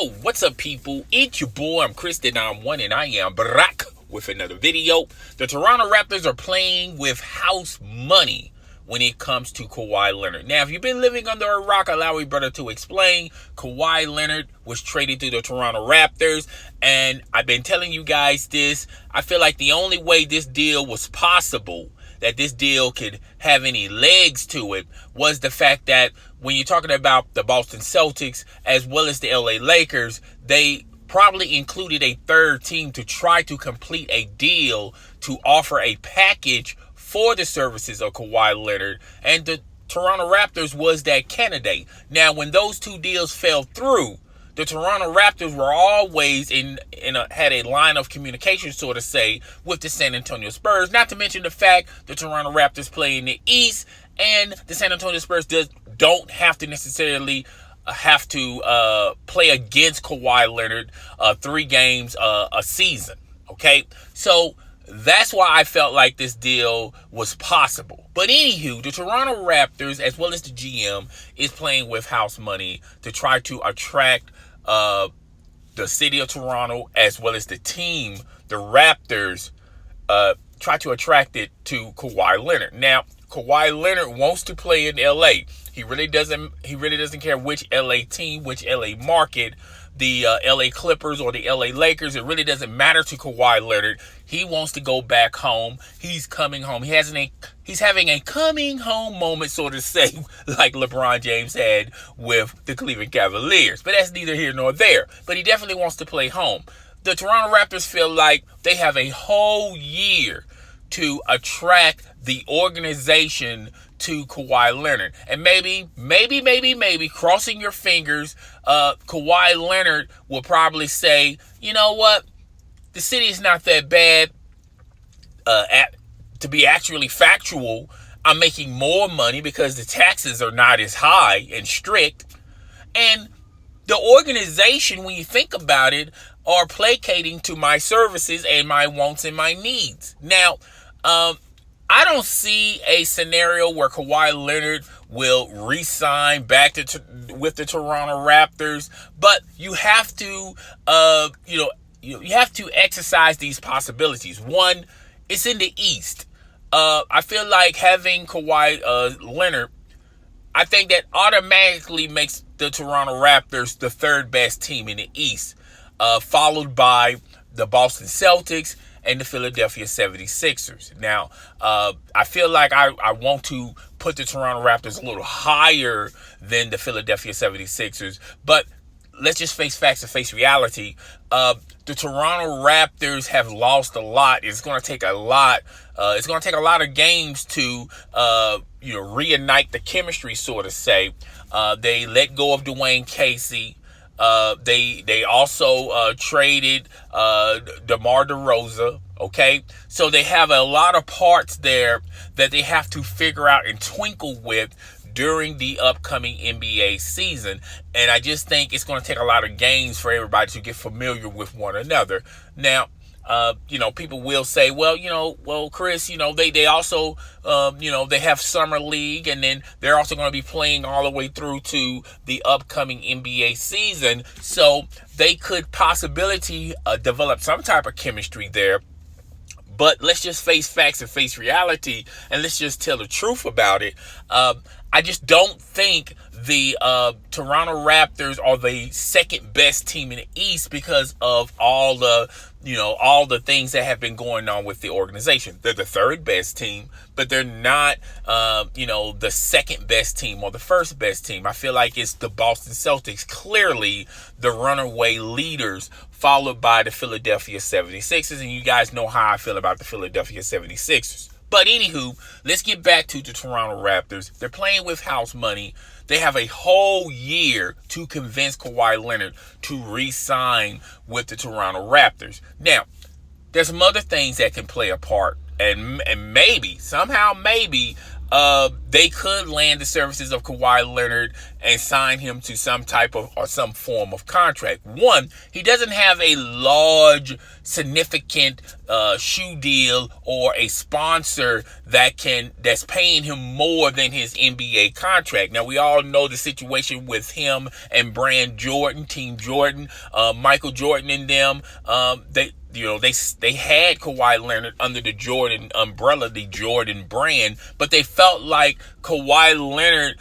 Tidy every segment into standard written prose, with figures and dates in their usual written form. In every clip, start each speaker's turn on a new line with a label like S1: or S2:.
S1: Oh, what's up, people? It's your boy. I'm Kristen. I'm one, and I am back with another video. The Toronto Raptors are playing with house money when it comes to Kawhi Leonard. Now, if you've been living under a rock, allow me brother to explain. Kawhi Leonard was traded to the Toronto Raptors, and I've been telling you guys this. I feel like the only way this deal was possible, that this deal could have any legs to it, was the fact that when you're talking about the Boston Celtics as well as the LA Lakers, they probably included a third team to try to complete a deal to offer a package for the services of Kawhi Leonard, and the Toronto Raptors was that candidate. Now, when those two deals fell through, the Toronto Raptors were always had a line of communication, so to say, with the San Antonio Spurs. Not to mention the fact the Toronto Raptors play in the East, and the San Antonio Spurs don't have to necessarily play against Kawhi Leonard 3 games a season. Okay, so that's why I felt like this deal was possible. But anywho, the Toronto Raptors, as well as the GM, is playing with house money to try to attract the city of Toronto, as well as the team, the Raptors, try to attract it to Kawhi Leonard. Now, Kawhi Leonard wants to play in LA. He really doesn't care which LA team, which LA market, the LA Clippers or the LA Lakers. It really doesn't matter to Kawhi Leonard. He wants to go back home. He's coming home. He's having a coming home moment, so to say, like LeBron James had with the Cleveland Cavaliers. But that's neither here nor there. But he definitely wants to play home. The Toronto Raptors feel like they have a whole year to attract the organization to Kawhi Leonard. And maybe, crossing your fingers, Kawhi Leonard will probably say, you know what, the city is not that bad. To be actually factual, I'm making more money because the taxes are not as high and strict. And the organization, when you think about it, are placating to my services and my wants and my needs. Now, I don't see a scenario where Kawhi Leonard will re-sign back with the Toronto Raptors, but you have to, you have to exercise these possibilities. One, it's in the East. I feel like having Kawhi Leonard, I think that automatically makes the Toronto Raptors the third best team in the East, followed by the Boston Celtics and the Philadelphia 76ers. Now, I feel like I want to put the Toronto Raptors a little higher than the Philadelphia 76ers, but let's just face facts and face reality. The Toronto Raptors have lost a lot. It's going to take a lot. It's going to take a lot of games to reignite the chemistry, so to say. They let go of Dwayne Casey. They also traded DeMar DeRozan. Okay, so they have a lot of parts there that they have to figure out and twinkle with during the upcoming NBA season. And I just think it's going to take a lot of games for everybody to get familiar with one another. Now, people will say, well, Chris, they also, they have summer league, and then they're also going to be playing all the way through to the upcoming NBA season. So they could possibility develop some type of chemistry there. But let's just face facts and face reality, and let's just tell the truth about it. I just don't think the Toronto Raptors are the second best team in the East because of all the things that have been going on with the organization. They're the third best team, but they're not, the second best team or the first best team. I feel like it's the Boston Celtics, clearly the runaway leaders, followed by the Philadelphia 76ers. And you guys know how I feel about the Philadelphia 76ers. But anywho, let's get back to the Toronto Raptors. They're playing with house money. They have a whole year to convince Kawhi Leonard to re-sign with the Toronto Raptors. Now, there's some other things that can play a part. And maybe, somehow, they could land the services of Kawhi Leonard and sign him to some type of or some form of contract. One, he doesn't have a large, significant shoe deal or a sponsor that's paying him more than his NBA contract. Now, we all know the situation with him and Brand Jordan, Team Jordan, Michael Jordan and them. They had Kawhi Leonard under the Jordan umbrella, the Jordan brand, but they felt like Kawhi Leonard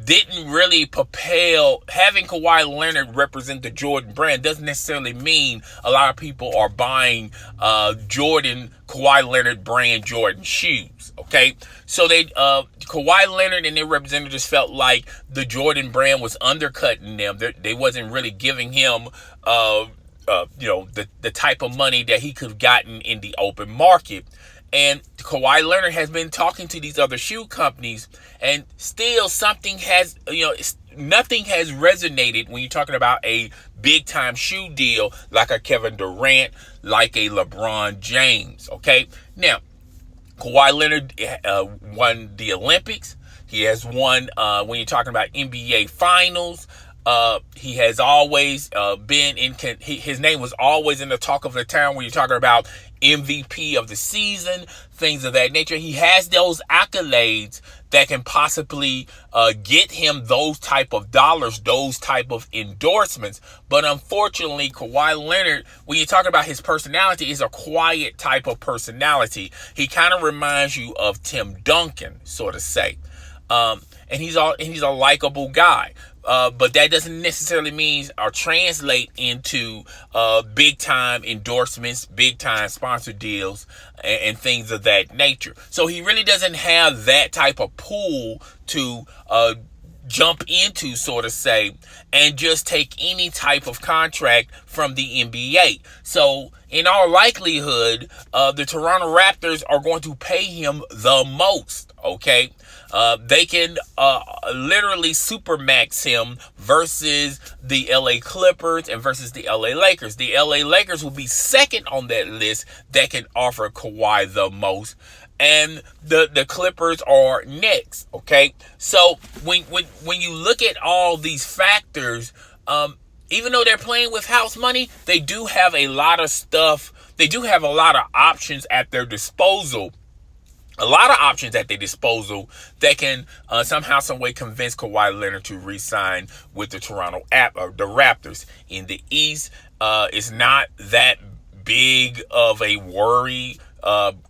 S1: didn't really propel. Having Kawhi Leonard represent the Jordan brand doesn't necessarily mean a lot of people are buying Kawhi Leonard brand Jordan shoes. Okay, so Kawhi Leonard and their representatives felt like the Jordan brand was undercutting them. They wasn't really giving him the type of money that he could have gotten in the open market. And Kawhi Leonard has been talking to these other shoe companies, and still nothing has resonated when you're talking about a big time shoe deal like a Kevin Durant, like a LeBron James. Okay, now Kawhi Leonard won the Olympics. He has won when you're talking about NBA Finals. He has always been his name was always in the talk of the town when you're talking about MVP of the season, things of that nature. He has those accolades that can possibly get him those type of dollars, those type of endorsements. But unfortunately, Kawhi Leonard, when you talk about his personality, is a quiet type of personality. He kind of reminds you of Tim Duncan, sort of say. And he's a likable guy. But that doesn't necessarily mean or translate into big time endorsements, big time sponsor deals, and things of that nature. So he really doesn't have that type of pool to jump into, sort of say, and just take any type of contract from the NBA. So in all likelihood, the Toronto Raptors are going to pay him the most. Okay, they can literally supermax him versus the LA Clippers and versus the LA Lakers. The LA Lakers will be second on that list that can offer Kawhi the most, and the Clippers are next. Okay, so when you look at all these factors, even though they're playing with house money, they do have a lot of stuff. They do have a lot of options at their disposal. A lot of options at their disposal that can somehow, some way convince Kawhi Leonard to re-sign with the the Raptors. In the East, it's not that big of a worry.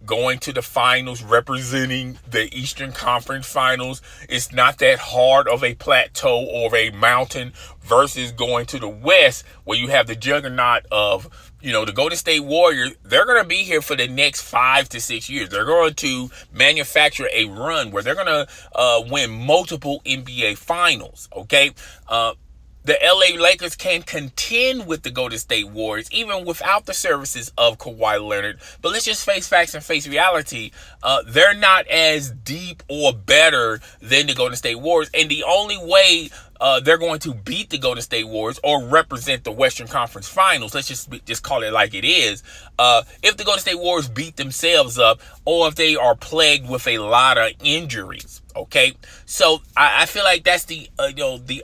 S1: Going to the finals, representing the Eastern Conference Finals, it's not that hard of a plateau or a mountain versus going to the West, where you have the juggernaut of the Golden State Warriors. They're going to be here for the next 5 to 6 years. They're going to manufacture a run where they're going to win multiple NBA Finals. Okay, the LA Lakers can contend with the Golden State Warriors even without the services of Kawhi Leonard. But let's just face facts and face reality. They're not as deep or better than the Golden State Warriors. And the only way they're going to beat the Golden State Warriors or represent the Western Conference Finals, let's just call it like it is, if the Golden State Warriors beat themselves up or if they are plagued with a lot of injuries. Okay, so I feel like that's the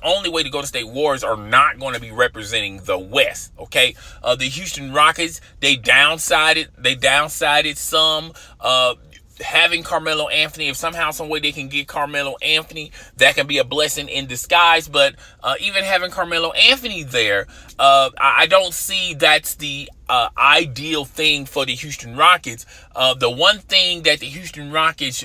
S1: only way the Golden State Warriors are not going to be representing the West. Okay, the Houston Rockets, they downsized some. Having Carmelo Anthony, if somehow, some way they can get Carmelo Anthony, that can be a blessing in disguise. But even having Carmelo Anthony there, I don't see that's the ideal thing for the Houston Rockets. The one thing that the Houston Rockets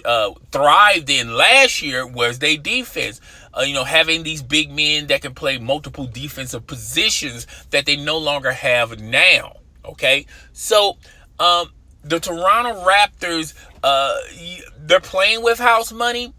S1: thrived in last year was their defense. Having these big men that can play multiple defensive positions that they no longer have now. Okay, so the Toronto Raptors, they're playing with house money,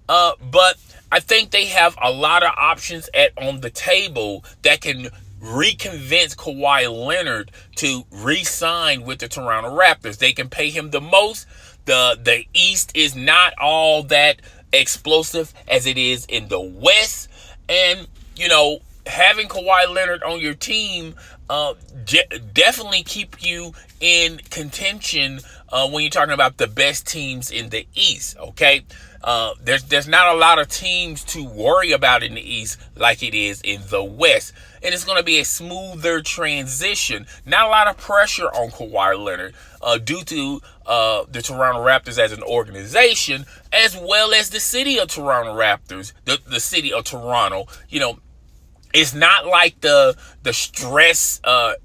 S1: but I think they have a lot of options on the table that can reconvince Kawhi Leonard to re-sign with the Toronto Raptors. They can pay him the most. The East is not all that explosive as it is in the West, and having Kawhi Leonard on your team definitely keep you in contention when you're talking about the best teams in the East. Okay, There's not a lot of teams to worry about in the East like it is in the West. And it's going to be a smoother transition. Not a lot of pressure on Kawhi Leonard due to the Toronto Raptors as an organization, as well as the city of Toronto Raptors, the city of Toronto. It's not like the stress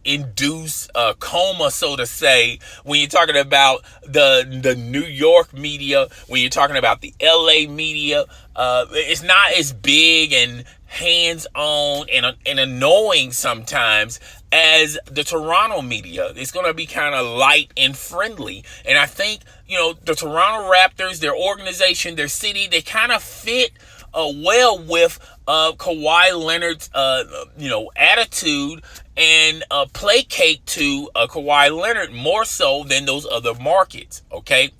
S1: induced coma, so to say, when you're talking about the New York media, when you're talking about the LA media. It's not as big and hands-on and annoying sometimes as the Toronto media. It's going to be kind of light and friendly. And I think, the Toronto Raptors, their organization, their city, they kind of fit well with Kawhi Leonard's, attitude and placate to Kawhi Leonard more so than those other markets. Okay,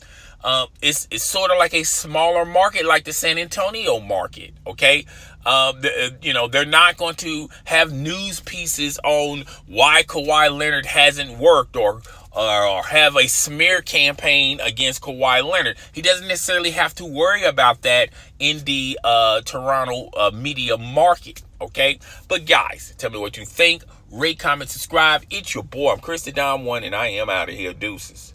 S1: it's sort of like a smaller market, like the San Antonio market. Okay, they're not going to have news pieces on why Kawhi Leonard hasn't worked or have a smear campaign against Kawhi Leonard. He doesn't necessarily have to worry about that in the Toronto media market, okay? But guys, tell me what you think. Rate, comment, subscribe. It's your boy. I'm Chris the Dom One, and I am out of here. Deuces.